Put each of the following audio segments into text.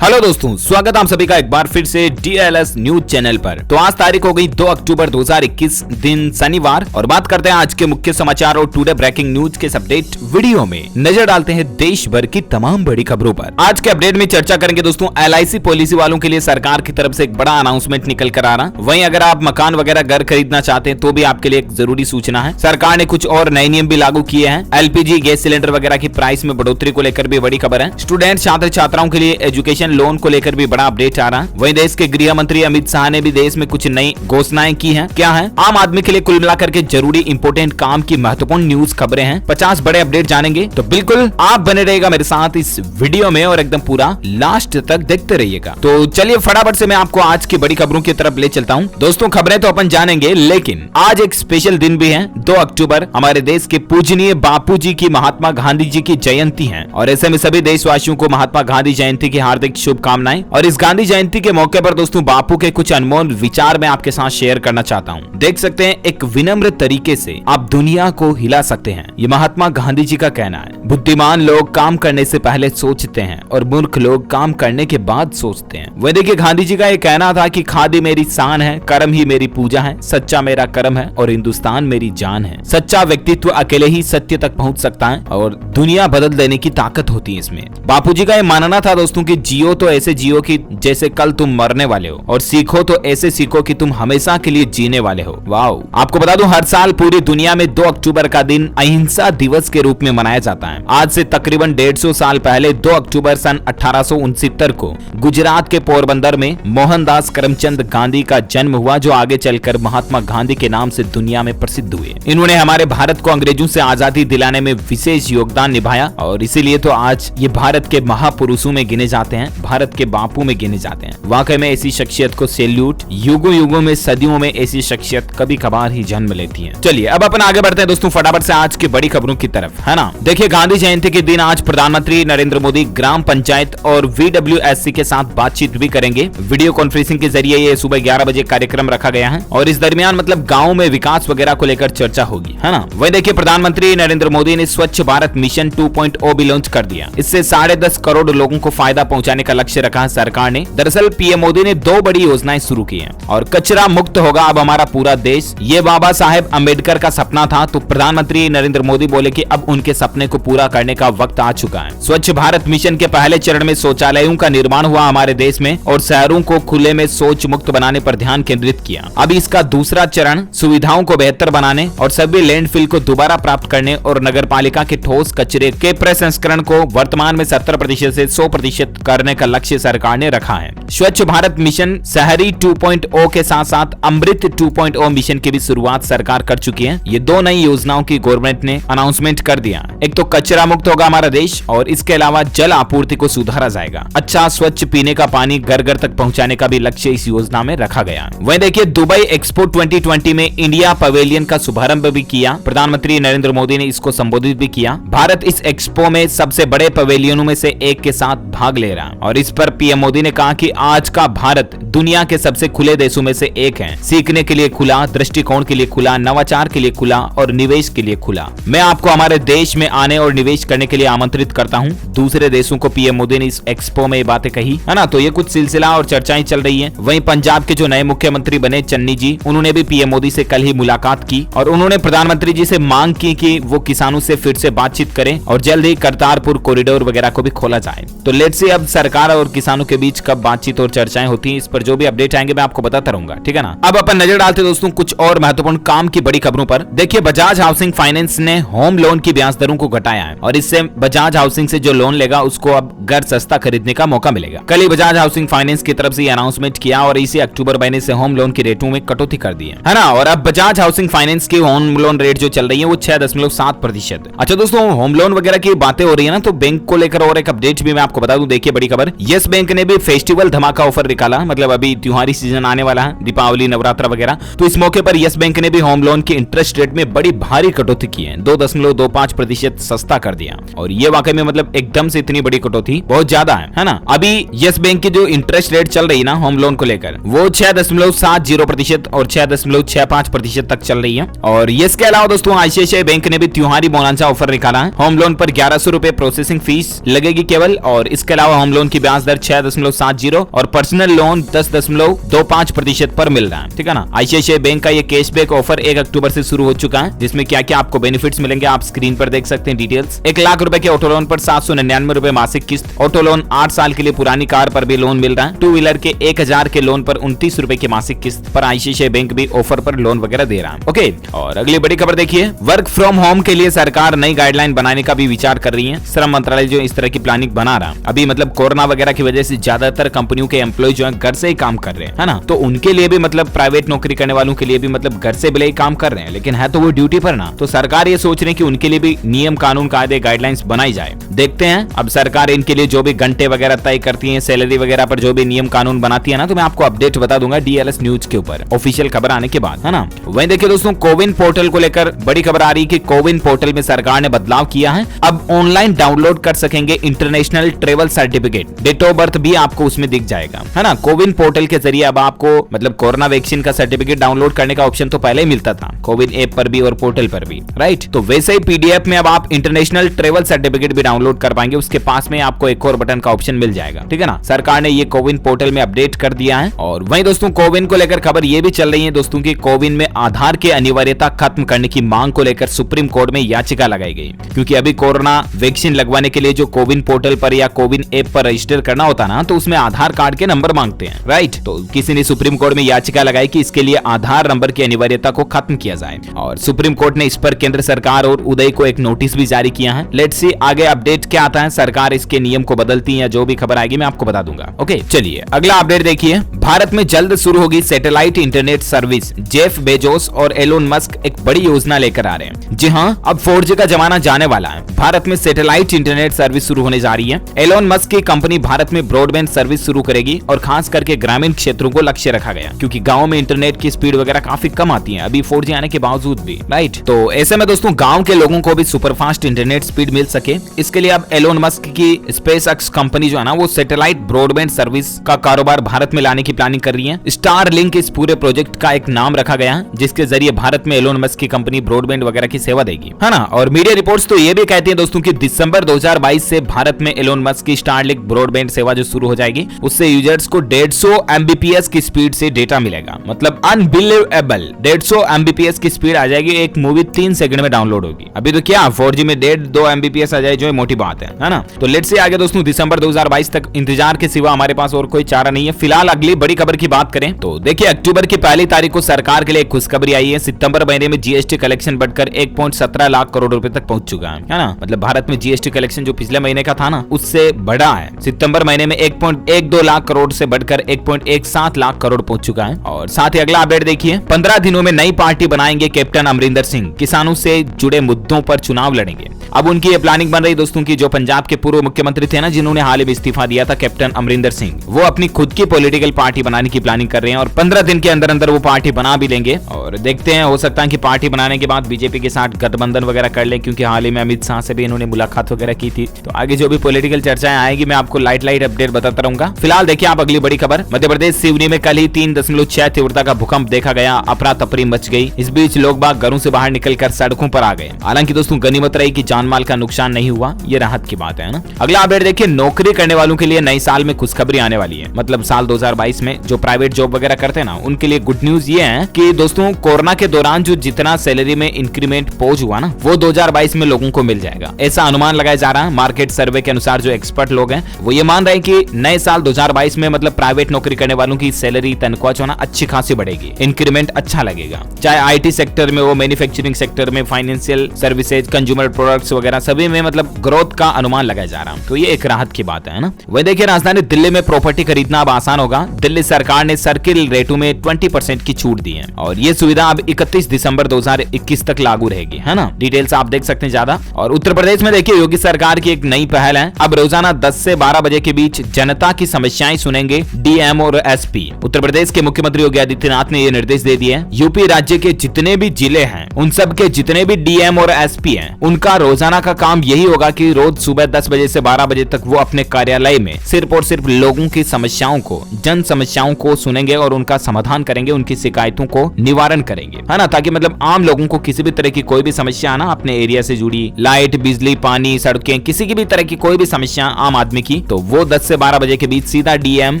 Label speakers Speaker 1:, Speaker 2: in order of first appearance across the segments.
Speaker 1: Hello दोस्तों, स्वागत है आप सभी का एक बार फिर से DLS न्यूज चैनल पर। तो आज तारीख हो गई 2 अक्टूबर 2021 दिन शनिवार और बात करते हैं आज के मुख्य समाचार और टुडे ब्रेकिंग न्यूज के अपडेट वीडियो में नजर डालते हैं देश भर की तमाम बड़ी खबरों पर। आज के अपडेट में चर्चा करेंगे दोस्तों LIC पॉलिसी वालों के लिए सरकार की तरफ से एक बड़ा अनाउंसमेंट निकल कर आ रहा। वहीं अगर आप मकान वगैरह घर खरीदना चाहते हैं तो भी आपके लिए एक जरूरी सूचना है। सरकार ने कुछ और नए नियम भी लागू किए हैं। LPG गैस सिलेंडर वगैरह की प्राइस में बढ़ोतरी को लेकर भी बड़ी खबर है। स्टूडेंट छात्र छात्राओं के लिए एजुकेशन लोन को लेकर भी बड़ा अपडेट आ रहा है। वहीं देश के गृह मंत्री अमित शाह ने भी देश में कुछ नई घोषणाएं की हैं। क्या है? आम आदमी के लिए कुल मिलाकर के जरूरी इंपोर्टेंट काम की महत्वपूर्ण न्यूज खबरें हैं। 50 बड़े अपडेट जानेंगे, तो बिल्कुल आप बने रहेगा मेरे साथ इस वीडियो में और एकदम पूरा लास्ट तक देखते रहिएगा। तो चलिए फटाफट से मैं आपको आज की बड़ी खबरों की तरफ ले चलता हूँ। दोस्तों खबरें तो अपन जानेंगे, लेकिन आज एक स्पेशल दिन भी है। 2 अक्टूबर हमारे देश के पूजनीय बापू जी की, महात्मा गांधी जी की जयंती है और ऐसे में सभी देशवासियों को महात्मा गांधी जयंती की हार्दिक शुभकामनाएं। और इस गांधी जयंती के मौके पर दोस्तों बापू के कुछ अनमोल विचार मैं आपके साथ शेयर करना चाहता हूं। देख सकते हैं एक विनम्र तरीके से आप दुनिया को हिला सकते हैं, ये महात्मा गांधी जी का कहना है। बुद्धिमान लोग काम करने से पहले सोचते हैं और मूर्ख लोग काम करने के बाद सोचते हैं। वह देखिए गांधी जी का ये कहना था कि खादी मेरी शान है, कर्म ही मेरी पूजा है, सच्चा मेरा कर्म है और हिंदुस्तान मेरी जान है। सच्चा व्यक्तित्व अकेले ही सत्य तक पहुंच सकता है और दुनिया बदल देने की ताकत होती है इसमें। बापू जी का ये मानना था दोस्तों कि जियो तो ऐसे जियो कि जैसे कल तुम मरने वाले हो और सीखो तो ऐसे सीखो कि तुम हमेशा के लिए जीने वाले हो। वाओ! आपको बता दूं हर साल पूरी दुनिया में 2 अक्टूबर का दिन अहिंसा दिवस के रूप में मनाया जाता है। आज से तकरीबन 150 साल पहले 2 अक्टूबर सन 1869 को गुजरात के पोरबंदर में मोहनदास करमचंद गांधी का जन्म हुआ, जो आगे चलकर महात्मा गांधी के नाम से दुनिया में प्रसिद्ध हुए। इन्होंने हमारे भारत को अंग्रेजों से आजादी दिलाने में विशेष योगदान निभाया और इसीलिए तो आज ये भारत के महापुरुषों में गिने जाते हैं, भारत के बापू में गिने जाते हैं। वाकई में ऐसी शख्सियत को सैल्यूट। युगों युगों में, सदियों में ऐसी शख्सियत कभी कभार ही जन्म लेती है। चलिए अब अपन आगे बढ़ते हैं दोस्तों फटाफट से आज की बड़ी खबरों की तरफ, है ना। देखिए गांधी जयंती के दिन आज प्रधानमंत्री नरेंद्र मोदी ग्राम पंचायत और VWSC के साथ बातचीत भी करेंगे। वीडियो कॉन्फ्रेंसिंग के जरिए ये सुबह 11 बजे कार्यक्रम रखा गया है और इस दरमियान मतलब गाँव में विकास वगैरह को लेकर चर्चा होगी, है ना। वही देखिए प्रधानमंत्री नरेंद्र मोदी ने स्वच्छ भारत मिशन 2.0 भी लॉन्च कर दिया। इससे 10.5 करोड़ लोगों को फायदा पहुंचाने का लक्ष्य रखा है सरकार ने। दरअसल पीएम मोदी ने 2 बड़ी योजनाएं शुरू की हैं और कचरा मुक्त होगा अब हमारा पूरा देश। ये बाबा साहेब अम्बेडकर का सपना था, तो प्रधानमंत्री नरेंद्र मोदी बोले कि अब उनके सपने को पूरा करने का वक्त आ चुका है। स्वच्छ भारत मिशन के पहले चरण में शौचालयों का निर्माण हुआ हमारे देश में और शहरों को खुले में शौच मुक्त बनाने पर ध्यान केंद्रित किया। अब इसका दूसरा चरण सुविधाओं को बेहतर बनाने और सभी लैंडफिल को दोबारा प्राप्त करने और नगर पालिका के ठोस कचरे के प्रसंस्करण को वर्तमान में 70% से 100% करने का लक्ष्य सरकार ने रखा है। स्वच्छ भारत मिशन शहरी 2.0 के साथ साथ अमृत 2.0 मिशन की भी शुरुआत सरकार कर चुकी है। ये 2 नई योजनाओं की गवर्नमेंट ने अनाउंसमेंट कर दिया। एक तो कचरा मुक्त होगा हमारा देश और इसके अलावा जल आपूर्ति को सुधारा जाएगा। अच्छा स्वच्छ पीने का पानी घर घर तक पहुंचाने का भी लक्ष्य इस योजना में रखा गया। वहीं देखिए दुबई एक्सपो 2020 में इंडिया पवेलियन का शुभारंभ भी किया। प्रधानमंत्री नरेंद्र मोदी ने इसको संबोधित भी किया। भारत इस एक्सपो में सबसे बड़े पवेलियनों में से एक के साथ भाग ले रहा और इस पर पीएम मोदी ने कहा कि आज का भारत दुनिया के सबसे खुले देशों में से एक है। सीखने के लिए खुला, दृष्टिकोण के लिए खुला, नवाचार के लिए खुला और निवेश के लिए खुला। मैं आपको हमारे देश में आने और निवेश करने के लिए आमंत्रित करता हूं। दूसरे देशों को पीएम मोदी ने इस एक्सपो में बातें कही, है ना। तो ये कुछ सिलसिला और चर्चाएं चल रही है। वहीं पंजाब के जो नए मुख्यमंत्री बने चन्नी जी, उन्होंने भी पीएम मोदी से कल ही मुलाकात की और उन्होंने प्रधानमंत्री जी से मांग की कि वो किसानों से फिर से बातचीत करें और जल्द ही करतारपुर कॉरिडोर वगैरह को भी खोला जाए। तो लेट्स सी अब सरकार और किसानों के बीच कब बातचीत और चर्चाएं होती हैं, इस पर जो भी अपडेट आएंगे मैं आपको बताता रहूंगा, ठीक है ना। अब अपन नजर डालते दोस्तों कुछ और महत्वपूर्ण काम की बड़ी खबरों पर। देखिए बजाज हाउसिंग फाइनेंस ने होम लोन की ब्याज दरों को घटाया है और इससे बजाज हाउसिंग से जो लोन लेगा उसको अब घर सस्ता खरीदने का मौका मिलेगा। कल ही बजाज हाउसिंग फाइनेंस की तरफ से अनाउंसमेंट किया और इसी अक्टूबर महीने से होम लोन की रेटों में कटौती कर दी है ना। और अब बजाज हाउसिंग फाइनेंस की होम लोन रेट जो चल रही है वो 6.7%। अच्छा दोस्तों होम लोन वगैरह की बातें हो रही है ना, तो बैंक को लेकर और एक अपडेट भी मैं आपको बता दूं। देखिए बड़ी खबर, यस बैंक ने भी फेस्टिवल धमाका ऑफर निकाला। मतलब अभी त्योहारी सीजन आने वाला है, दीपावली नवरात्र वगैरह, तो इस मौके पर यस बैंक ने भी होम लोन की इंटरेस्ट रेट में बड़ी भारी कटौती की है। 2.25% सस्ता कर दिया और ये वाकई में मतलब एकदम से इतनी बड़ी कटौती बहुत ज्यादा है ना। अभी यस बैंक की जो इंटरेस्ट रेट चल रही ना होम लोन को लेकर वो 6.70% और 6.65% तक चल रही है। और इसके अलावा दोस्तों ICICI बैंक ने भी त्योहारी बोनस ऑफर निकाला है। होम लोन पर 1100 रुपए प्रोसेसिंग फीस लगेगी केवल और इसके अलावा होम लोन की ब्याज दर 6.70 और पर्सनल लोन 10.25% पर मिल रहा है, ठीक है ना। आईसीआईसीआई बैंक का ये कैशबैक ऑफर 1 अक्टूबर से शुरू हो चुका है, जिसमें क्या क्या आपको बेनिफिट्स मिलेंगे आप स्क्रीन पर देख सकते हैं डिटेल्स। 1 लाख रुपए के ऑटो लोन पर 799 रुपए मासिक किस्त, ऑटो लोन 8 साल के लिए पुरानी कार पर भी लोन मिल रहा है। 2 व्हीलर के 1000 के लोन पर 29 रुपए की मासिक किस्त पर आईसीआईसीआई बैंक भी ऑफर पर लोन वगैरह दे रहा है। ओके, और अगली बड़ी खबर देखिए, वर्क फ्रॉम होम के लिए सरकार नई गाइडलाइन बनाने का भी विचार कर रही है। श्रम मंत्रालय जो इस तरह की प्लानिंग बना रहा है, अभी मतलब कोरोना वगैरह की वजह से ज्यादातर कंपनियों के एम्प्लॉय जो है घर से ही काम कर रहे हैं, है ना। तो उनके लिए भी मतलब प्राइवेट नौकरी करने वालों के लिए भी मतलब घर से भले ही काम कर रहे हैं, लेकिन है तो वो ड्यूटी पर ना। तो सरकार ये सोच रही है कि उनके लिए भी नियम कानून कायदे गाइडलाइंस बनाई जाए। देखते हैं अब सरकार इनके लिए जो भी घंटे वगैरह तय करती है, सैलरी वगैरह पर जो भी नियम कानून बनाती है ना, तो मैं आपको अपडेट बता दूंगा डीएलएस न्यूज के ऊपर ऑफिशियल खबर आने के बाद, है ना। वहीं देखिए दोस्तों, कोविन पोर्टल को लेकर बड़ी खबर आ रही है कि कोविन पोर्टल में सरकार ने बदलाव किया है। अब ऑनलाइन डाउनलोड कर सकेंगे international travel certificate, date of birth भी आपको उसमें दिख जाएगा, है ना। कोविन पोर्टल के जरिए अब आपको मतलब कोरोना वैक्सीन का सर्टिफिकेट डाउनलोड करने का ऑप्शन तो पहले ही मिलता था, कोविन ऐप पर भी और पोर्टल पर भी, राइट। तो वैसे ही पीडीएफ में अब आप इंटरनेशनल ट्रेवल सर्टिफिकेट भी डाउनलोड कर पाएंगे, उसके पास में आपको एक और बटन का ऑप्शन मिल जाएगा, ठीक है ना। सरकार ने ये कोविन पोर्टल में अपडेट कर दिया है। और वहीं दोस्तों, कोविन को लेकर खबर ये भी चल रही है दोस्तों की कोविन में आधार की अनिवार्यता खत्म करने की मांग को लेकर सुप्रीम कोर्ट में याचिका लगाई गई, क्योंकि अभी कोरोना वैक्सीन लगवाने के लिए जो कोविन पोर्टल पर या कोविन ऐप पर रजिस्टर करना होता ना, तो उसमें आधार कार्ड के नंबर मांगते हैं, राइट। तो किसी ने सुप्रीम कोर्ट में याचिका लगाई कि इसके लिए आधार नंबर की अनिवार्यता को खत्म किया जाए, और सुप्रीम कोर्ट ने इस पर केंद्र सरकार और उदय को एक नोटिस भी जारी किया है। लेट्स सी आगे अपडेट क्या आता है, सरकार इसके नियम को बदलती है या जो भी खबर आएगी मैं आपको बता दूंगा। ओके, चलिए अगला अपडेट देखिए, भारत में जल्द शुरू होगी satellite internet service. Jeff Bezos और एलोन मस्क एक बड़ी योजना लेकर आ रहे हैं। जी हां, अब 4G का जमाना जाने वाला है, भारत में सैटेलाइट इंटरनेट सर्विस शुरू होने जा रही है। एलोन मस्क की कंपनी भारत में ब्रॉडबैंड सर्विस शुरू करेगी, और खास करके ग्रामीण क्षेत्रों को लक्ष्य रखा गया, क्योंकि गांव में इंटरनेट की स्पीड वगैरह काफी कम आती है अभी 4G आने के बावजूद भी, राइट। तो ऐसे में दोस्तों, गांव के लोगों को भी सुपरफास्ट इंटरनेट स्पीड मिल सके, इसके लिए अब एलोन मस्क की स्पेसएक्स कंपनी जो है ना, वो सैटेलाइट ब्रॉडबैंड सर्विस का कारोबार भारत में लाने की प्लानिंग कर रही है। स्टारलिंक इस पूरे प्रोजेक्ट का एक नाम रखा गया है, जिसके जरिए भारत में एलोन मस्क की कंपनी ब्रॉडबैंड वगैरह की सेवा देगी, है ना। और मीडिया रिपोर्ट्स तो ये भी कहती हैं दोस्तों कि दिसंबर 2022 से भारत में एलोन मस्क की स्टारलिंक ब्रॉडबैंड सेवा जो शुरू हो जाएगी, उससे यूजर्स को 150 Mbps की स्पीड से डेटा मिलेगा, मतलब अनबिलीवेबल 150 Mbps की स्पीड आ जाएगी। एक मूवी 3 सेकंड में डाउनलोड होगी। अभी तो क्या 4G में 1.5-2 Mbps आ जाए, जो मोटी बात है ना। तो लेट्स से आगे दोस्तों, दिसंबर 2022 तक इंतजार के सिवा हमारे पास और कोई चारा नहीं है। फिलहाल अगली बड़ी खबर की बात करें तो देखिए, अक्टूबर की 1 तारीख को सरकार के लिए खुशखबरी आई है। सितंबर महीने में जीएसटी कलेक्शन बढ़कर 1.17 लाख करोड़ रुपए तक पहुंच चुका है ना। मतलब भारत में जीएसटी कलेक्शन जो पिछले महीने का था ना, उससे बढ़ा है। सितंबर महीने में 1.12 लाख करोड़ से बढ़कर 1.17 लाख करोड़ पहुंच चुका है। और साथ ही अगला अपडेट देखिए, 15 दिनों में नई पार्टी बनाएंगे कैप्टन अमरिंदर सिंह, किसानों से जुड़े मुद्दों पर चुनाव लड़ेंगे। अब उनकी ये प्लानिंग बन रही दोस्तों की, जो पंजाब के पूर्व मुख्यमंत्री थे ना, जिन्होंने हाल ही में इस्तीफा दिया था, कैप्टन अमरिंदर सिंह, वो अपनी खुद की पॉलिटिकल पार्टी बनाने की प्लानिंग कर रहे हैं, और 15 दिन के अंदर अंदर वो पार्टी बना भी लेंगे। और देखते हैं, हो सकता है कि पार्टी बनाने के बाद बीजेपी के साथ गठबंधन वगैरह कर ले, क्योंकि हाल ही में अमित शाह से भी इन्होंने मुलाकात वगैरह की थी। तो आगे जो भी पॉलिटिकल चर्चाएं आएगी, मैं आपको लाइट अपडेट बताता रहूंगा। फिलहाल देखिए आप अगली बड़ी खबर, मध्य प्रदेश सिवनी में कल ही 3.6 तीव्रता का भूकंप देखा गया। अफरा तफरी मच गई। इस बीच लोग बाग घरों से बाहर निकलकर सड़कों पर आ गए। हालांकि दोस्तों, गनीमत रही कि जान माल का नुकसान नहीं हुआ, ये राहत की बात है ना। अगला अपडेट देखिए, नौकरी करने वालों के लिए नए साल में खुशखबरी आने वाली है। मतलब साल 2022 में जो प्राइवेट जॉब वगैरह करते हैं ना, उनके लिए गुड न्यूज ये है कि दोस्तों, कोरोना के दौरान जो जितना सैलरी में इंक्रीमेंट पहुंच हुआ ना, वो 2022 में लोगों को मिल जाएगा, ऐसा अनुमान लगाया जा रहा है। मार्केट सर्वे के अनुसार जो एक्सपर्ट लोग हैं, वो ये मान रहे हैं कि नए साल 2022 में मतलब प्राइवेट नौकरी करने वालों की सैलरी तनख्वाह जो है ना, अच्छी खासी बढ़ेगी, इंक्रीमेंट अच्छा लगेगा। चाहे आईटी सेक्टर में हो, मैन्युफैक्चरिंग सेक्टर में, फाइनेंशियल सर्विसेज, कंज्यूमर प्रोडक्ट्स वगैरह सभी में मतलब ग्रोथ का अनुमान लगाया जा रहा है। तो ये एक राहत की बात है ना। वही देखिए, राजधानी दिल्ली में प्रॉपर्टी खरीदना अब आसान होगा। दिल्ली सरकार ने सर्किल रेटों में 20% की छूट दी है, और ये सुविधा अब 31 दिसंबर 2021 तक लागू रहेगी, है ना। डिटेल्स आप देख सकते हैं ज्यादा। और उत्तर प्रदेश में देखिए, योगी सरकार की एक नई पहल है। अब रोजाना 10 से 12 बजे के बीच जनता की समस्याएं सुनेंगे डीएम और एसपी। उत्तर प्रदेश के मुख्यमंत्री योगी आदित्यनाथ ने ये निर्देश दे दिए। यूपी राज्य के जितने भी जिले हैं, उन सब के जितने भी डीएम और एसपी हैं, उनका रोजाना रोजाना का काम यही होगा कि रोज सुबह 10 बजे से 12 बजे तक वो अपने कार्यालय में सिर्फ और सिर्फ लोगों की समस्याओं को, जन समस्याओं को सुनेंगे और उनका समाधान करेंगे, उनकी शिकायतों को निवारण करेंगे, है ना, ताकि मतलब आम लोगों को किसी भी तरह की कोई भी समस्या ना अपने एरिया से जुड़ी, लाइट, बिजली, पानी, सड़कें, किसी की भी तरह की कोई भी समस्या आम आदमी की, तो वो 10 से 12 बजे के बीच सीधा डीएम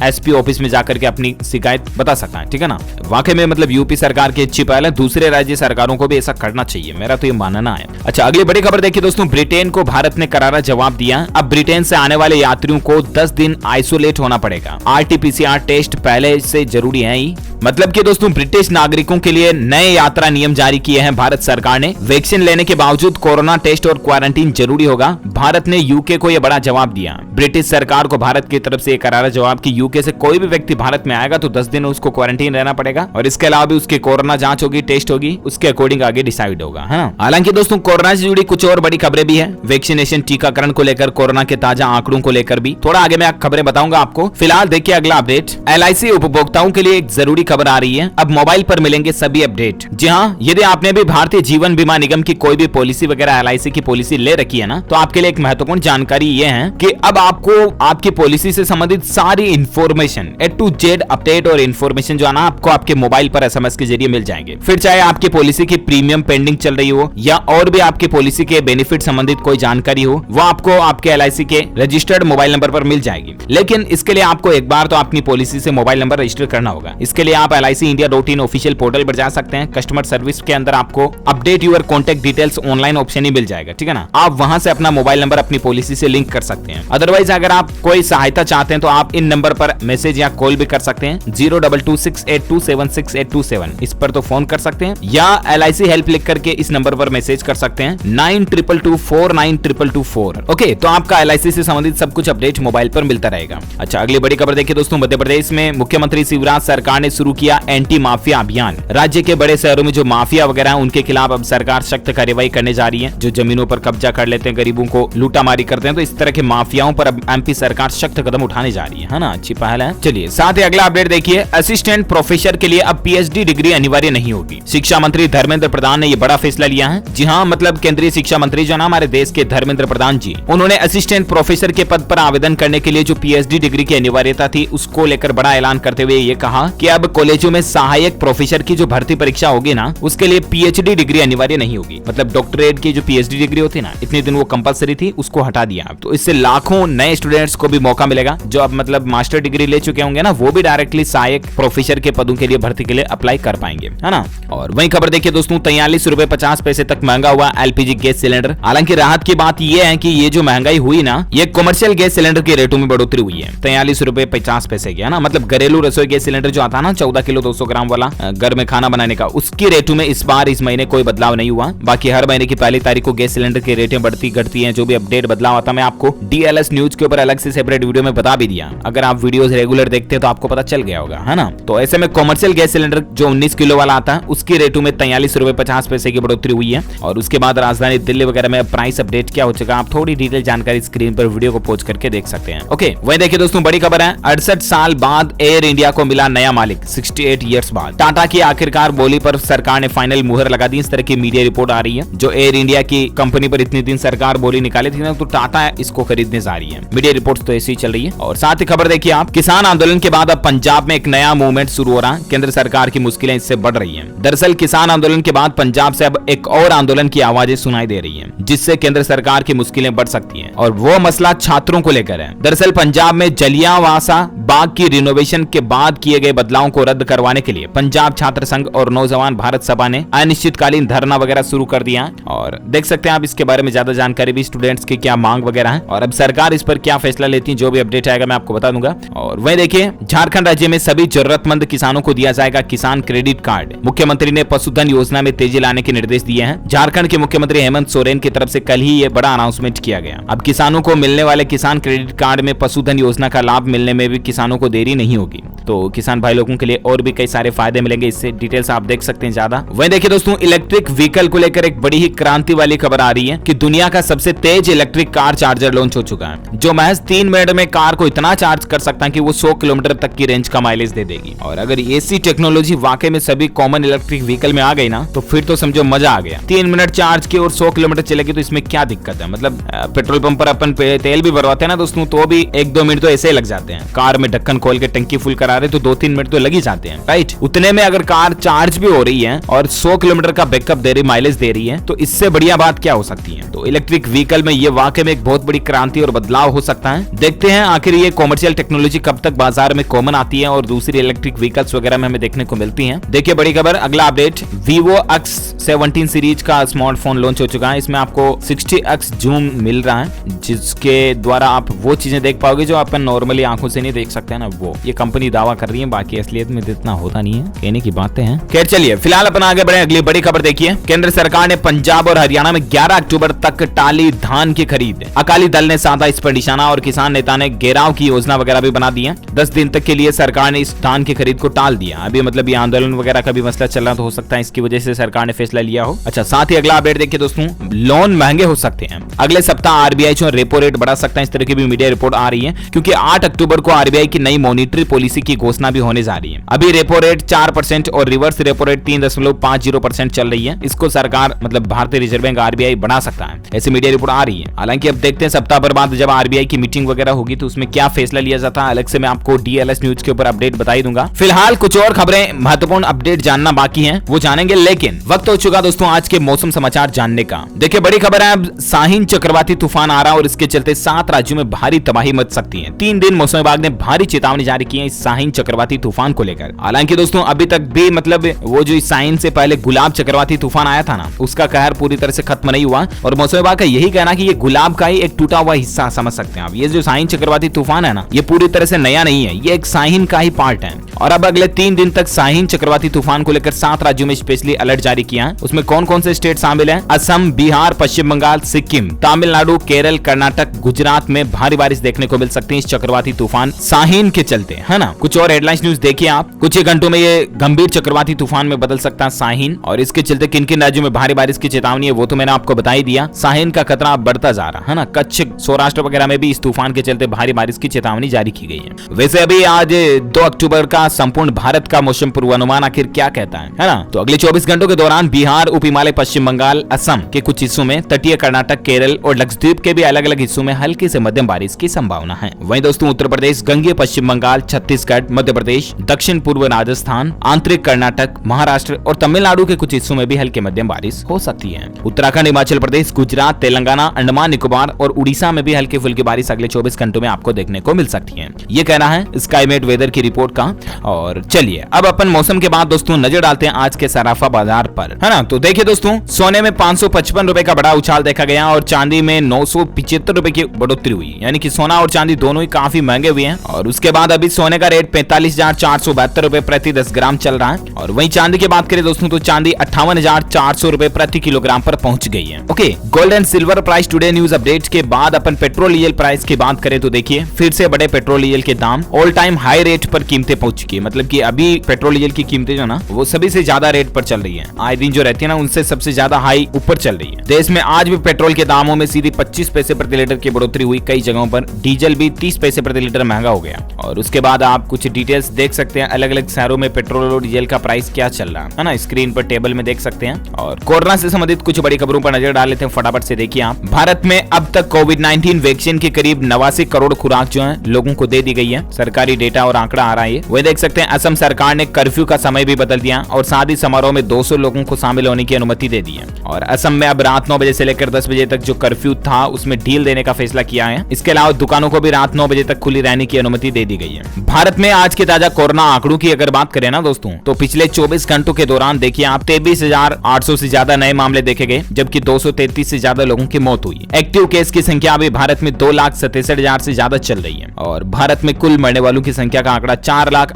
Speaker 1: एसपी ऑफिस में जाकर के अपनी शिकायत बता सकता है। ठीक है ना। वाकई में मतलब यूपी सरकार की अच्छी पहल है, दूसरे राज्य सरकारों को भी ऐसा करना चाहिए, मेरा तो ये मानना है। अच्छा, अगली बड़ी खबर देखिए दोस्तों, ब्रिटेन को भारत ने करारा जवाब दिया। अब ब्रिटेन से आने वाले यात्रियों को 10 दिन आइसोलेट होना पड़ेगा। आरटीपीसीआर टेस्ट पहले से जरूरी है ही। मतलब कि दोस्तों ब्रिटिश नागरिकों के लिए नए यात्रा नियम जारी किए हैं भारत सरकार ने। वैक्सीन लेने के बावजूद कोरोना टेस्ट और क्वारंटीन जरूरी होगा। भारत ने यूके को यह बड़ा जवाब दिया। ब्रिटिश सरकार को भारत की तरफ से एक करारा जवाब कि यूके से कोई भी व्यक्ति भारत में आएगा तो 10 दिन उसको क्वारंटीन रहना पड़ेगा और इसके अलावा भी उसकी कोरोना जांच होगी, टेस्ट होगी, उसके अकॉर्डिंग आगे डिसाइड होगा। हालांकि दोस्तों कोरोना से जुड़ी कुछ और बड़ी खबरें भी है। वैक्सीनेशन, टीकाकरण को लेकर, कोरोना के ताजा आंकड़ों को लेकर भी थोड़ा आगे मैं खबरें बताऊंगा आपको। फिलहाल देखिए अगला अपडेट। एलआईसी उपभोक्ताओं के लिए एक जरूरी खबर आ रही है। अब मोबाइल पर मिलेंगे सभी अपडेट। जी हाँ, यदि आपने भी भारतीय जीवन बीमा निगम की कोई भी पॉलिसी वगैरह एलआईसी की पॉलिसी ले रखी है ना, तो आपके लिए एक महत्वपूर्ण जानकारी ये है कि अब आपको आपकी पॉलिसी से संबंधित सारी information, A to Z update और इंफॉर्मेशन जो है ना, आपको आपके मोबाइल पर एसएमएस के जरिए मिल जाएंगे। फिर चाहे आपकी पॉलिसी की प्रीमियम पेंडिंग चल रही हो या और भी आपकी पॉलिसी के बेनिफिट संबंधित कोई जानकारी हो, वो आपको आपके एलआईसी के रजिस्टर्ड मोबाइल नंबर पर मिल जाएगी। लेकिन इसके लिए आपको एक बार तो अपनी पॉलिसी से मोबाइल नंबर रजिस्टर करना होगा। इसके लिए आप LICindia.in ऑफिशियल पोर्टल पर जा सकते हैं। कस्टमर सर्विस के अंदर आपको update your contact details online option ही मिल जाएगा। ठीक है ना। आप वहां से अपना मोबाइल नंबर अपनी पॉलिसी से लिंक कर सकते हैं। अदरवाइज अगर आप कोई सहायता चाहते हैं तो आप इन नंबर पर मैसेज या कॉल भी कर सकते हैं। 02268276827 इस पर तो फोन कर सकते हैं या LIC हेल्प लिख करके इस नंबर पर मैसेज कर सकते हैं 9222492224। ओके, तो आपका LIC से संबंधित सब कुछ अपडेट मोबाइल पर मिलता रहेगा। अच्छा, अगली बड़ी खबर देखिए दोस्तों, मध्य प्रदेश में मुख्यमंत्री शिवराज सरकार ने शुरू किया एंटी माफिया अभियान। राज्य के बड़े शहरों में जो माफिया वगैरह है उनके खिलाफ अब सरकार सख्त कार्रवाई करने जा रही है। जो जमीनों पर कब्जा कर लेते हैं, गरीबों को लूटामारी करते हैं, तो इस तरह के माफियाओं पर अब MP सरकार सख्त कदम उठाने जा रही है ना। अच्छी पहल है। चलिए साथ ही अगला अपडेट देखिए, असिस्टेंट प्रोफेसर के लिए अब PhD डिग्री अनिवार्य नहीं होगी। शिक्षा मंत्री धर्मेंद्र प्रधान ने यह बड़ा फैसला लिया है। जी हाँ, मतलब केंद्रीय शिक्षा मंत्री जो ना हमारे देश के धर्मेंद्र प्रधान जी, उन्होंने असिस्टेंट प्रोफेसर के पद पर आवेदन करने के लिए जो PhD डिग्री की अनिवार्यता थी उसको लेकर बड़ा ऐलान करते हुए ये कहा कि अब कॉलेजों में सहायक प्रोफेसर की जो भर्ती परीक्षा होगी ना, उसके लिए PhD डिग्री अनिवार्य नहीं होगी। मतलब डॉक्टरेट की जो PhD डिग्री होती ना, इतने दिन वो कंपलसरी थी, उसको हटा दिया। तो इससे लाखों नए स्टूडेंट्स को भी मौका मिलेगा। जो अब मतलब मास्टर डिग्री ले चुके होंगे ना, वो भी डायरेक्टली सहायक प्रोफेसर के पदों के लिए भर्ती के लिए अप्लाई कर पाएंगे, है ना। और वही खबर देखिए दोस्तों, 43 रुपए 50 पैसे तक महंगा हुआ LPG गैस सिलेंडर। हालांकि राहत की बात यह है कि ये जो महंगाई हुई ना, ये कमर्शियल गैस सिलेंडर के रेटों में बढ़ोतरी हुई है। 43 रुपए 50 पैसे की, है ना। मतलब घरेलू रसोई गैस सिलेंडर जो आता ना 14 किलो 200 ग्राम वाला घर में खाना बनाने का, उसकी रेटों में इस बार इस महीने कोई बदलाव नहीं हुआ। बाकी हर महीने की पहली तारीख को गैस सिलेंडर की रेटें बढ़ती घटती हैं। जो भी अपडेट बदलाव आता मैं आपको DLS न्यूज के ऊपर अलग से सेपरेट वीडियो में बता भी दिया। अगर आप वीडियोस रेगुलर देखते हैं तो आपको पता चल गया होगा, है ना। तो ऐसे में कमर्शियल गैस सिलेंडर जो 19 किलो वाला आता है उसकी रेटों में 43 रुपए 50 पैसे की बढ़ोतरी हुई है। और उसके बाद राजधानी दिल्ली वगैरह में प्राइस अपडेट क्या हो चुका, आप थोड़ी डिटेल जानकारी स्क्रीन पर वीडियो को पॉज करके देख सकते हैं। ओके, वही देखिए दोस्तों, बड़ी खबर है। 68 साल बाद एयर इंडिया को मिला नया मालिक। 68 इयर्स बाद टाटा की आखिरकार बोली पर सरकार ने फाइनल मुहर लगा दी। इस तरह की मीडिया रिपोर्ट आ रही है। जो एयर इंडिया की कंपनी पर इतने दिन सरकार बोली निकाली थी ना, तो टाटा इसको खरीदने जा रही है। मीडिया रिपोर्ट्स तो ऐसी ही चल रही है। और साथ ही खबर देखिए आप, किसान आंदोलन के बाद अब पंजाब में एक नया मूवमेंट शुरू हो रहा है। केंद्र सरकार की मुश्किलें इससे बढ़ रही हैं। दरअसल किसान आंदोलन के बाद पंजाब से अब एक और आंदोलन की आवाजें सुनाई दे रही हैं, जिससे केंद्र सरकार की मुश्किलें बढ़ सकती हैं। और वो मसला छात्रों को लेकर है। दरअसल पंजाब में जलियांवाला बाग की रिनोवेशन के बाद किए गए बदलावों को रद्द करवाने के लिए पंजाब छात्र संघ और नौजवान भारत सभा ने अनिश्चितकालीन धरना वगैरह शुरू कर दिया। और देख सकते हैं आप इसके बारे में ज्यादा जानकारी भी, स्टूडेंट्स की क्या मांग वगैरह है और अब सरकार इस पर क्या फैसला लेती है, जो भी अपडेट आएगा मैं आपको बता दूंगा। और वही देखिए, झारखंड राज्य में सभी जरूरतमंद किसानों को दिया जाएगा किसान क्रेडिट कार्ड। मुख्यमंत्री ने पशुधन योजना में तेजी लाने के निर्देश दिए हैं। झारखंड के मुख्यमंत्री हेमंत सोरेन की तरफ से कल ही ये बड़ा अनाउंसमेंट किया गया। अब किसानों को मिलने वाले किसान क्रेडिट कार्ड में पशुधन योजना का लाभ मिलने में भी किसानों को देरी नहीं होगी। तो किसान भाई लोगों के लिए और भी कई सारे फायदे मिलेंगे, इससे डिटेल्स आप देख सकते हैं ज्यादा। वहीं देखिए दोस्तों, इलेक्ट्रिक व्हीकल को लेकर एक बड़ी ही क्रांति वाली खबर आ रही है कि दुनिया का सबसे तेज इलेक्ट्रिक कार चार्जर लॉन्च हो चुका है, जो महज 3 मिनट में कार को इतना चार्ज कर सकता है कि वो 100 किलोमीटर तक की रेंज का माइलेज दे देगी। और अगर ऐसी टेक्नोलॉजी वाकई में सभी कॉमन इलेक्ट्रिक व्हीकल में आ गई ना, तो फिर तो समझो मजा आ गया। 3 मिनट चार्ज की और 100 किलोमीटर चलेगी, तो इसमें क्या दिक्कत है। मतलब पेट्रोल पंप पर अपन तेल भी भरवाते हैं ना दोस्तों, तो भी 1-2 मिनट तो ऐसे ही लग जाते हैं। कार में ढक्कन खोल के टंकी फुल करा रहे तो 2-3 मिनट तो लग ही जाते हैं, राइट। उतने में अगर कार चार्ज भी हो रही है और 100 किलोमीटर का बैकअप दे रही, माइलेज दे रही है, तो इससे बढ़िया बात क्या हो सकती है। तो इलेक्ट्रिक व्हीकल में ये वाकई में एक बहुत बड़ी क्रांति और बदलाव हो सकता है। देखते हैं आखिर ये कॉमर्शियल टेक्नोलॉजी कब तक बाजार में कॉमन आती है और दूसरी इलेक्ट्रिक व्हीकल्स वगैरह में हमें देखने को मिलती है। देखिए बड़ी खबर, अगला अपडेट, Vivo X17 सीरीज का स्मार्टफोन लॉन्च हो चुका है। इसमें आपको 60x जूम मिल रहा है, जिसके द्वारा आप वो चीजें देख पाओगे जो अपन नॉर्मली आंखों से नहीं देख सकते हैं ना, वो ये कंपनी दावा कर रही है। बाकी असलियत में इतना होता नहीं है, कहने की बातें हैं। खैर चलिए, फिलहाल अपन आगे बढ़े। अगली बड़ी खबर देखिए, केंद्र सरकार ने पंजाब और हरियाणा में 11 अक्टूबर तक टाली धान की खरीद। अकाली दल ने साधा इस पर निशाना और किसान नेता ने घेराव की योजना वगैरह भी बना दी है। 10 दिन तक के लिए सरकार ने इस धान की खरीद को टाल दिया। अभी मतलब ये आंदोलन वगैरह का भी मसला चल रहा, तो हो सकता है इसकी वजह से सरकार ने फैसला लिया हो। अच्छा, साथ ही अगला अपडेट देखिए दोस्तों, लोन महंगे हो सकते हैं। अगले सप्ताह आरबीआई जो रेपो रेट बढ़ा सकता है, इस तरह की भी मीडिया रिपोर्ट आ रही है, क्योंकि 8 अक्टूबर को आरबीआई की नई मॉनिटरी पॉलिसी की घोषणा भी होने जा रही है। अभी रेपो रेट 4% और रिवर्स रेपो रेट 3.50% चल रही है। इसको सरकार मतलब भारतीय रिजर्व बैंक आरबीआई बढ़ा सकता है, ऐसी मीडिया रिपोर्ट आ रही है। हालांकि अब देखते हैं सप्ताह भर बाद जब आरबीआई की मीटिंग वगैरह होगी तो उसमें क्या फैसला लिया जाता है, अलग से मैं आपको डीएलएस न्यूज के ऊपर अपडेट बता ही दूंगा। फिलहाल कुछ और खबरें, महत्वपूर्ण अपडेट जानना बाकी है, वो जानेंगे, लेकिन वक्त हो चुका दोस्तों आज के मौसम समाचार जानने का। देखिए बड़ी खबर है, अब साहिन चक्रवाती तूफान आ रहा है और इसके चलते 7 राज्यों में भारी तबाही मच सकती है। 3 दिन मौसम विभाग ने भारी चेतावनी जारी की है इस साहिन चक्रवाती तूफान को लेकर। हालांकि दोस्तों अभी तक भी मतलब वो जो साहिन से पहले गुलाब चक्रवाती तूफान आया था ना, उसका कहर पूरी तरह से खत्म नहीं हुआ और मौसम विभाग का यही कहना कि ये गुलाब का ही एक टूटा हुआ हिस्सा समझ सकते हैं आप। ये जो साहिन चक्रवाती तूफान है ना, ये पूरी तरह से नया नहीं है, ये एक साहिन का ही पार्ट है। और अब अगले 3 दिन तक साहिन चक्रवाती तूफान को लेकर 7 राज्यों में स्पेशली अलर्ट जारी किया है। उसमें कौन कौन से स्टेट शामिल हैं? असम, बिहार, पश्चिम बंगाल, सिक्किम, तमिलनाडु, केरल, कर्नाटक, गुजरात में भारी बारिश देखने को मिल सकती है इस चक्रवाती तूफान साहिन के चलते, है ना। कुछ और हेडलाइंस न्यूज देखिए आप, कुछ ही घंटों में ये गंभीर चक्रवाती तूफान में बदल सकता है साहिन, और इसके चलते किन किन राज्यों में भारी बारिश की चेतावनी है वो तो मैंने आपको बता ही दिया। साहिन का खतरा बढ़ता जा रहा है ना, कच्छ, सौराष्ट्र वगैरह में भी इस तूफान के चलते भारी बारिश की चेतावनी जारी की गई है। वैसे अभी आज 2 अक्टूबर का संपूर्ण भारत का मौसम पूर्वानुमान आखिर क्या कहता है ना। तो अगले 24 घंटों के दौरान बिहार, उप हिमालय, पश्चिम बंगाल, असम के कुछ हिस्सों में, तटीय कर्नाटक, केरल और लक्षद्वीप के भी अलग अलग हिस्सों में हल्की से मध्यम बारिश की संभावना है। वहीं दोस्तों उत्तर प्रदेश, गंगेय पश्चिम बंगाल, छत्तीसगढ़, मध्य प्रदेश, दक्षिण पूर्व राजस्थान, आंतरिक कर्नाटक, महाराष्ट्र और तमिलनाडु के कुछ हिस्सों में भी हल्की मध्यम बारिश हो सकती है। उत्तराखंड, हिमाचल प्रदेश, गुजरात, तेलंगाना, अंडमान निकोबार और उड़ीसा में भी हल्की फुल्की बारिश अगले 24 घंटों में आपको देखने को मिल सकती है। ये कहना है स्काईमेट वेदर की रिपोर्ट का। और चलिए अब अपन मौसम के बाद दोस्तों नजर डालते हैं आज के सराफा बाजार पर, है ना। तो देखिए दोस्तों, सोने में 555 रुपए का बड़ा उछाल देखा गया और चांदी में 975 रुपए की बढ़ोतरी हुई, यानी कि सोना और चांदी दोनों ही काफी महंगे हुए हैं। और उसके बाद अभी सोने का रेट 45,472 रुपए प्रति 10 ग्राम चल रहा है। और वहीं चांदी की बात करें दोस्तों, तो चांदी 58,400 रुपए प्रति किलोग्राम पर पहुंच गई है। Okay, gold and silver price today news update के बाद अपन पेट्रोल डीजल प्राइस की बात करें तो देखिए फिर से बड़े पेट्रोल डीजल के दाम ऑल टाइम हाई रेट पर कीमतें पहुंच चुकी है। मतलब कि अभी पेट्रोल डीजल की कीमतें जो ना वो सभी से ज्यादा रेट पर चल रही है, आए दिन जो रहती है ना उनसे सबसे ज्यादा हाई ऊपर चल रही है। देश में आज भी पेट्रोल के दामों में सीधी 25 पैसे प्रति लीटर की बढ़ोतरी हुई, कई जगहों पर डीजल भी 30 पैसे प्रति लीटर महंगा हो गया। और उसके बाद आप कुछ डिटेल्स देख सकते हैं, अलग अलग शहरों में पेट्रोल और डीजल का प्राइस क्या चल रहा है ना, स्क्रीन पर टेबल में देख सकते हैं। और कोरोना से संबंधित कुछ बड़ी खबरों पर नजर डाल लेते हैं फटाफट से। देखिए आप, भारत में अब तक कोविड-19 वैक्सीन की करीब 89 करोड़ खुराक जो है लोगों को दे दी गई है, सरकारी डेटा और आंकड़ा आ रहा है। वही देख सकते हैं असम सरकार ने कर्फ्यू का समय भी बदल दिया और शादी समारोह में 200 लोगों को शामिल होने की अनुमति दे दी है। और असम में अब रात 9 बजे से लेकर 10 बजे तक जो कर्फ्यू था उसमें ढील देने का फैसला किया है। इसके अलावा दुकानों को भी रात 9 बजे तक खुली रहने की अनुमति दे दी गई है। भारत में आज के ताजा कोरोना आंकड़ों की अगर बात करें ना दोस्तों, तो पिछले 24 घंटों के दौरान देखिए आप 23,800 से ज्यादा नए मामले देखे गए, जबकि 233 से ज्यादा लोगों की मौत हुई। एक्टिव केस की संख्या अभी भारत में 2,67,000 से ज्यादा चल रही है। और भारत में कुल मरने वालों की संख्या का आंकड़ा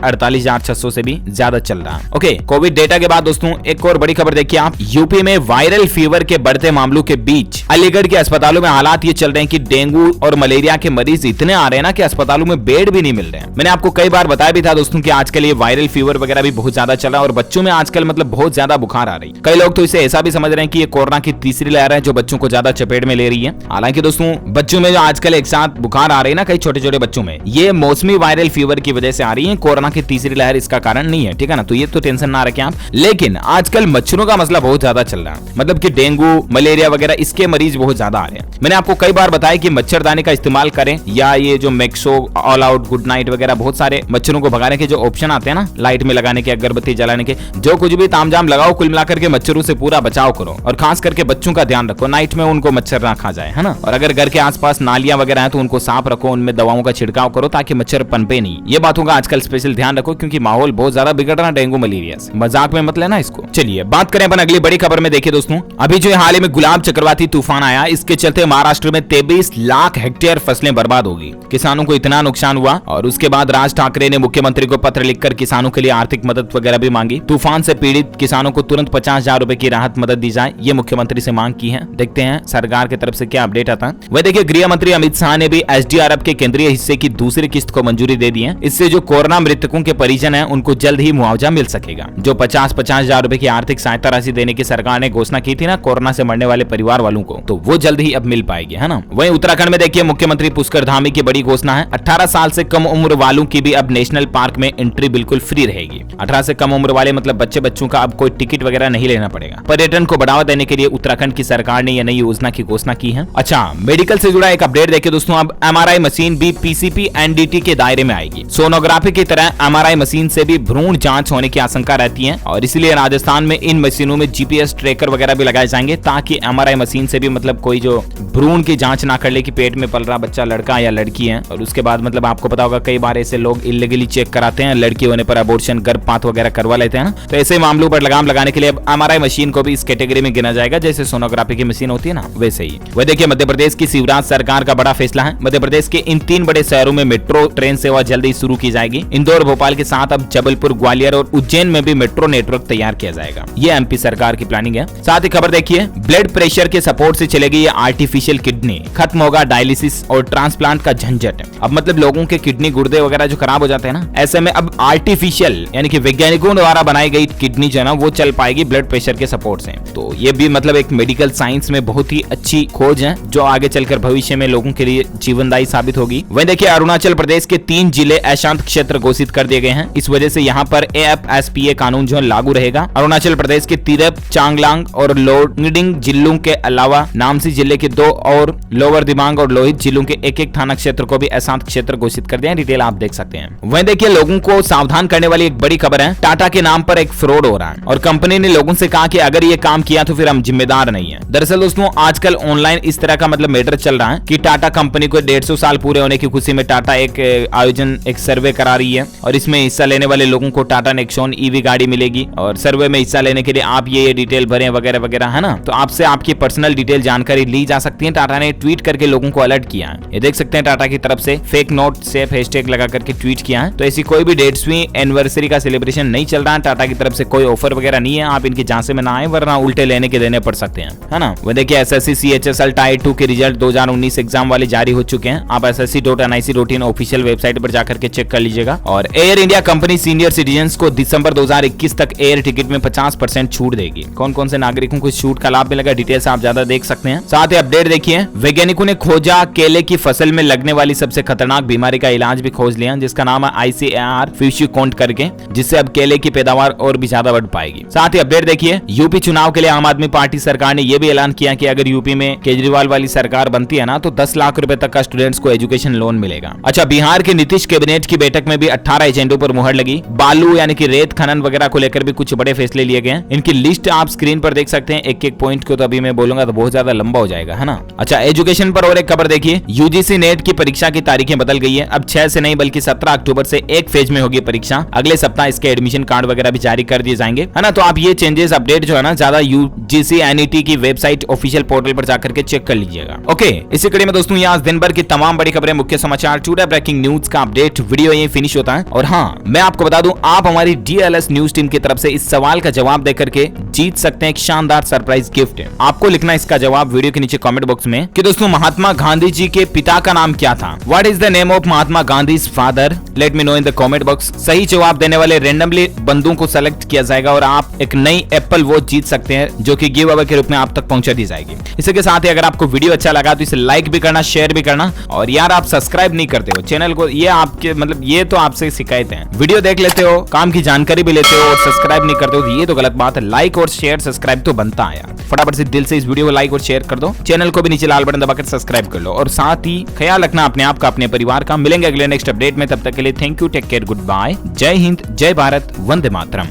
Speaker 1: 48,600 से भी ज्यादा चल रहा है। ओके, कोविड डेटा के बाद दोस्तों एक और बड़ी खबर देखिए आप, यूपी में वायरल फीवर के बढ़ते मामलों के बीच अलीगढ़ के अस्पतालों में हालात ये चल रहे हैं कि डेंगू और मलेरिया के मरीज इतने आ रहे हैं ना कि अस्पतालों में बेड भी नहीं मिल रहे हैं। मैंने आपको कई बार बताया भी था दोस्तों कि आजकल ये वायरल फीवर वगैरह भी बहुत ज्यादा चल रहा है और बच्चों में आजकल मतलब बहुत ज्यादा बुखार आ रही है। कई लोग तो इसे ऐसा भी समझ रहे हैं कि ये कोरोना की तीसरी लहर है जो बच्चों को ज्यादा चपेट में ले रही है। हालांकि दोस्तों बच्चों में जो आजकल एक साथ बुखार आ रही है ना कई छोटे छोटे बच्चों में, ये मौसमी वायरल फीवर की वजह से आ रही है, कोरोना की तीसरी लहर इसका कारण नहीं है, ठीक है ना। तो ये तो टेंशन ना रखें आप। लेकिन आजकल मच्छरों का मसला बहुत ज्यादा चल रहा है, मतलब कि डेंगू मलेरिया वगैरह इसके मरीज बहुत ज्यादा आ रहे हैं। मैंने आपको कई बार बताया कि मच्छरदानी का इस्तेमाल करें या ये जो Maxo all out good night वगैरह बहुत सारे मच्छरों को भगाने के जो ऑप्शन आते हैं ना, लाइट में लगाने के, अगरबत्ती जलाने के, जो कुछ भी तामझाम लगाओ, कुल मिलाकर के मच्छरों से पूरा बचाव करो और खास करके बच्चों का ध्यान रखो, नाइट में उनको मच्छर ना खा जाए, है ना। और अगर घर के आसपास नालियां वगैरह हैं तो उनको साफ रखो, उनमें दवाओं का छिड़काव करो ताकि मच्छर पनपे नहीं। ये बातों का आजकल स्पेशल ध्यान रखो क्योंकि माहौल बहुत ज्यादा बिगड़ रहा है डेंगू मलेरिया से, मजाक में मत लेना इसको। चलिए बात करें अपन अगली बड़ी खबर में। देखिए दोस्तों, अभी जो हाल ही में गुलाब चक्रवाती तूफान आया, इसके चलते महाराष्ट्र में 23 लाख हेक्टेयर फसलें बर्बाद होगी। किसानों को इतना नुकसान हुआ और उसके बाद राज ठाकरे ने मुख्यमंत्री को पत्र लिखकर किसानों के लिए आर्थिक मदद वगैरह भी मांगी। तूफान से पीड़ित किसानों को तुरंत 50,000 रुपए की राहत मदद दी जाए, ये मुख्यमंत्री से मांग की है। देखते हैं सरकार की तरफ से क्या अपडेट आता है। वह देखिए, गृह मंत्री अमित शाह ने भी एसडीआरएफ के केंद्रीय हिस्से की दूसरी किस्त को मंजूरी दे दी है। इससे जो कोरोना मृतकों के परिजन हैं उनको जल्द ही मुआवजा मिल सकेगा। जो 50,000 रुपए की आर्थिक सहायता राशि देने की सरकार ने घोषणा की थी ना कोरोना से मरने वाले परिवार वालों को, तो वो जल्द ही अब मिल पाएगी, है ना। वहीं उत्तराखंड में देखिए, मुख्यमंत्री पुष्कर धामी की बड़ी घोषणा है। 18 साल से कम उम्र वालों की भी अब नेशनल पार्क में एंट्री बिल्कुल फ्री रहेगी। 18 से कम उम्र वाले मतलब बच्चों का अब कोई टिकट वगैरह नहीं लेना पड़ेगा। पर्यटन को बढ़ावा देने के लिए उत्तराखंड की सरकार ने यह नई योजना की घोषणा की है। अच्छा, मेडिकल से जुड़ा एक अपडेट देखिए दोस्तों, अब एमआरआई मशीन भी पीसीपी एनडीटी के दायरे में आएगी। सोनोग्राफी की तरह एमआरआई मशीन से भी भ्रूण जांच होने की आशंका रहती है और इसलिए राजस्थान में इन मशीनों में जीपीएस ट्रैकर वगैरह भी लगाए जाएंगे ताकि एमआरआई मशीन से भी मतलब कोई जो भ्रूण की जांच ना कर ले कि पेट में पल रहा बच्चा लड़का या लड़की है। और उसके बाद मतलब आपको पता होगा कई बार ऐसे लोग इलीगली चेक कराते हैं, लड़की होने पर अबॉर्शन गर्भपात वगैरह करवा लेते हैं ना। तो ऐसे मामलों पर लगाम लगाने के लिए अब एमआरआई मशीन को भी इस कैटेगरी में गिना जाएगा, जैसे सोनोग्राफी की मशीन होती है ना वैसे ही। वह देखिए, मध्य प्रदेश की शिवराज सरकार का बड़ा फैसला है। मध्य प्रदेश के इन 3 बड़े शहरों में मेट्रो ट्रेन सेवा जल्दी शुरू की जाएगी। इंदौर भोपाल के साथ अब जबलपुर ग्वालियर और उज्जैन में भी मेट्रो नेटवर्क तैयार किया जाएगा। ये एमपी सरकार की प्लानिंग है। साथ ही खबर देखिए, ब्लड प्रेशर के सपोर्ट से चलेगी ये आर्टिफिशियल किडनी, खत्म होगा डायलिसिस और ट्रांसप्लांट का झंझट। अब मतलब लोगों के किडनी गुर्दे वगैरह जो खराब हो जाते हैं ना, ऐसे में अब आर्टिफिशियल यानी कि वैज्ञानिकों द्वारा बनाई गई किडनी जो है ना वो चल पाएगी ब्लड प्रेशर के सपोर्ट से। तो ये भी मतलब एक मेडिकल साइंस में बहुत ही अच्छी खोज है जो आगे चलकर भविष्य में लोगों के लिए जीवनदायी साबित होगी। वहीं देखिए, अरुणाचल प्रदेश के 3 जिले अशांत क्षेत्र घोषित कर दिए गए हैं। इस वजह से यहाँ पर एएफएसपीए कानून जो है लागू रहेगा। अरुणाचल प्रदेश के तिरप, चांगलांग और लोंगडिंग जिलों के अलावा नामसी जिले के 2 और लोअर दिबांग और लोहित जिलों के एक थाना क्षेत्र को भी अशांत क्षेत्र घोषित कर दिया है। डिटेल आप देख सकते हैं। वहीं देखिए, लोगों को सावधान करने वाली एक बड़ी खबर है। टाटा के नाम पर एक फ्रॉड हो रहा है और कंपनी ने लोगों से कहा कि अगर ये काम किया तो फिर हम जिम्मेदार नहीं है। दरअसल दोस्तों, आजकल ऑनलाइन इस तरह का मतलब मैटर चल रहा है कि टाटा कंपनी को 150 साल पूरे होने की खुशी में टाटा एक आयोजन एक सर्वे करा रही है और इसमें हिस्सा लेने वाले लोगों को टाटा नेक्सॉन ईवी गाड़ी मिलेगी और सर्वे में हिस्सा लेने के लिए आप ये डिटेल भरें वगैरह वगैरह, है ना। तो आपसे आपकी पर्सनल डिटेल जानकारी ली जा सकती है। टाटा ने ट्वीट करके लोगों को अलर्ट किया है। ये देख सकते हैं टाटा की तरफ से फेक नोट सेफ हैशटैग लगा करके ट्वीट किया है। तो ऐसी कोई भी 150वीं एनिवर्सरी का सेलिब्रेशन नहीं चल रहा है। टाटा की तरफ से कोई ऑफर वगैरह नहीं है। आप इनकी झांसे में ना आए वरना उल्टे लेने के देने पड़ सकते हैं, है ना। वो देखिए, एसएससी सीएचएसएल टायर 2 के रिजल्ट 2019 एग्जाम वाले जारी हो चुके हैं। आप ssc.nic.in ऑफिशियल वेबसाइट पर जाकर के चेक कर लीजिएगा। और air India company senior citizens को दिसंबर 2021 तक एयर टिकट में 50% छूट देगी। कौन कौन से नागरिकों को छूट का लाभ मिलेगा, डिटेल्स आप ज्यादा देख सकते हैं। साथ ही अपडेट देखिए, वैज्ञानिकों ने खोजा केले की फसल में लगने वाली सबसे खतरनाक बीमारी का इलाज भी खोज लिया जिसका नाम है ICAR फ्यूशिकोंट करके, जिससे अब केले की पैदावार और भी ज्यादा बढ़ पाएगी। साथ ही अपडेट देखिए, यूपी चुनाव के लिए आम आदमी पार्टी सरकार ने यह भी ऐलान किया कि अगर यूपी में केजरीवाल वाली सरकार बनती है ना तो 10 लाख रुपए तक का स्टूडेंट्स को एजुकेशन लोन मिलेगा। अच्छा, बिहार के नीतीश कैबिनेट की बैठक में भी 18 एजेंडों पर मुहर लगी। बालू यानी कि रेत खनन वगैरह को लेकर भी कुछ बड़े फैसले लिए गए। इनकी लिस्ट आप स्क्रीन पर देख सकते हैं। एक एक पॉइंट को तो अभी मैं बोलूंगा तो बहुत ज्यादा लंबा हो जाएगा, है ना। अच्छा, एजुकेशन पर और एक खबर देखिए, यूजीसी नेट की परीक्षा की तारीखें बदल गई है। अब 6 से नहीं बल्कि 17 अक्टूबर से एक फेज में होगी परीक्षा। अगले सप्ताह इसके एडमिशन कार्ड वगैरह भी जारी कर दिए जाएंगे, है ना। तो आप ये चेंजेस अपडेट जो है ना ज्यादा यूजीसी एनईटी की वेबसाइट ऑफिशियल पोर्टल पर जाकर के चेक कर लीजिएगा। ओके, इसी कड़ी में दोस्तों यहाँ दिन भर की तमाम बड़ी खबरें, मुख्य समाचार, टुडे ब्रेकिंग न्यूज का अपडेट वीडियो यही फिनिश होता है। और हाँ, मैं आपको बता दूं, आप हमारी DLS न्यूज टीम की तरफ से इस सवाल का जवाब देकर के जीत सकते हैं एक शानदार सरप्राइज गिफ्ट। आपको लिखना है इसका जवाब वीडियो के नीचे कमेंट बॉक्स में कि दोस्तों महात्मा गांधी जी के पिता का नाम क्या था। What is the name of Mahatma Gandhi's father? Let me know in the comment box. सही जवाब देने वाले रेंडमली बंदों को सेलेक्ट किया जाएगा और आप एक नई एप्पल वॉच जीत सकते हैं, जो कि गिव अवे के रूप में आप तक पहुंचा दी जाएगी। इसी के साथ ही अगर आपको वीडियो अच्छा लगा तो इसे लाइक भी करना, शेयर भी करना, और यार आप सब्सक्राइब नहीं करते हो चैनल को, ये आपके मतलब ये तो आपसे शिकायत है। वीडियो देख लेते हो, काम की जानकारी भी लेते हो और सब्सक्राइब नहीं करते हो, ये तो गलत बात है। लाइक और शेयर सब्सक्राइब तो बनता है यार। फटाफट से दिल से इस वीडियो को लाइक और शेयर कर दो, चैनल को भी नीचे लाल बटन दबाकर सब्सक्राइब कर लो, और साथ ही ख्याल रखना अपने आप का, अपने परिवार का। मिलेंगे अगले नेक्स्ट अपडेट में, तब तक के लिए thank you, take care, goodbye, जय हिंद, जय भारत, वंदे मातरम।